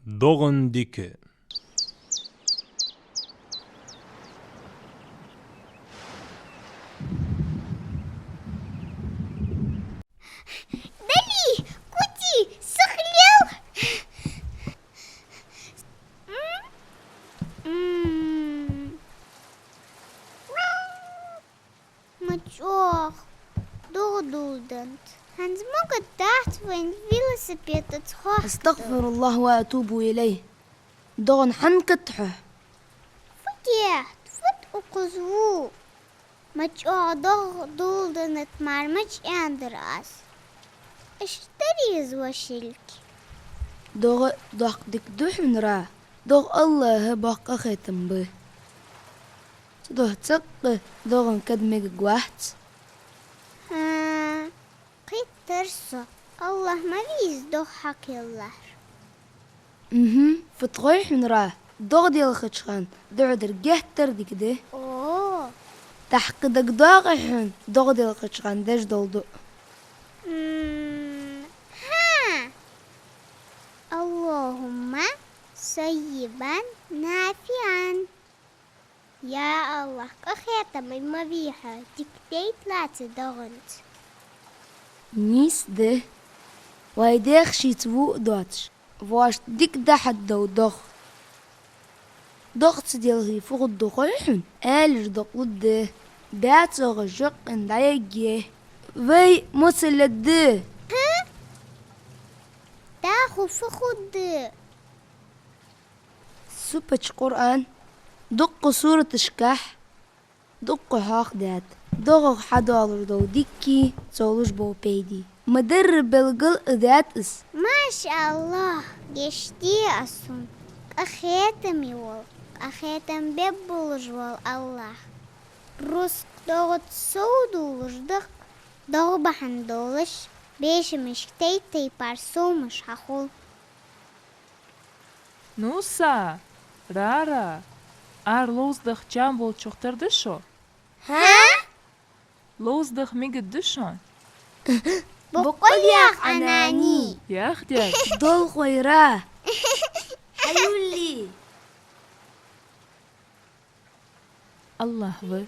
Doğun dike. Dali, kuti, sıkılıyor. Matjoch, doordolend. Hans mogen dacht van velociped het hoogte. أستغفر الله وأتوب إليه. دغن حنكتحه. Verkeerd, wat ook zo. Matjoch, doordolden het maar met anders. اشتري زوشلك. دغ دك دحن را. دغ الله بقى ختم به. دغ تسق دغن كدمك جوحت. ها قيت ترسو الله ما بيزدوحك الله. فتغيح من راه دغ ديال خشخان دعد رجعت تردك ده. اوه تحق دك داغحن دغ ديال خشخان داش دولدو. ها اللهم سيبا نافعا. يا الله كخيطة من مبيحة تكتيت لا تدغنت. نيس ده وايديخ شيتبو دوتش واش ديك دا حد دغ ضغط ديال فوق الدخيحن آلش دقود دات غجق اندايجيه وي مسلد تاخو فخد سوبتش قرآن دق سورة شكح دق هاخ دات دغ حدالر دو ديكي تولوش بو بيدي مدرب بالقل ذاتس ما شاء الله يشتي أصلا أخيتم يول أخيتم بيبولج وال الله رزق دوغت سودولج دغ بحندولش بيش مش تيتي بارسو مش هخول. Nusa, Rara, loosdag jambol chochter dusho. ها؟ Loosdag migget dushon. بقول يا أناني يا أختي دول خويراه حيولي الله و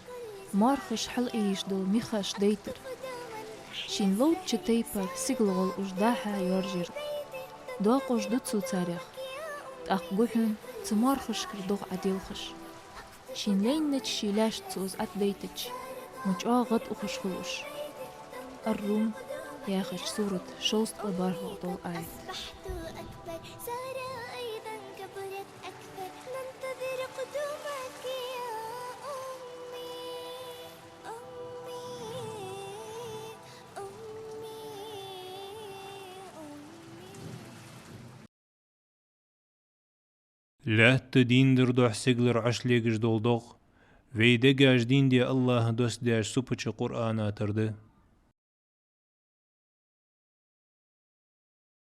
مارخش حل إيش دول ميخاش ديتر. شين لوت شتيبر سيغلغل أجداها يورجر. دوق أجدتسو تاريخ. تأقبوحن تمارخش كردوغ عديلخش. شين لين نتشي لاش تسوز أتبيتش. مجأ غد أخش خلوش. الروم ياخش سورة شوست أباره دول آيت. أصبحت أكبر صار أيضا كبرت أكثر ننتظر قدومك يا أمي أمي أمي Lähte dinder doch sigler aşlegij doldoq. Veyde gajdin diye Allah dost diye supuçı Kur'an atırdı.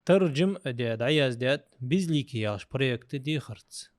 ترجم أداة عياز دات بيزليكي ياش بريكت دي خرط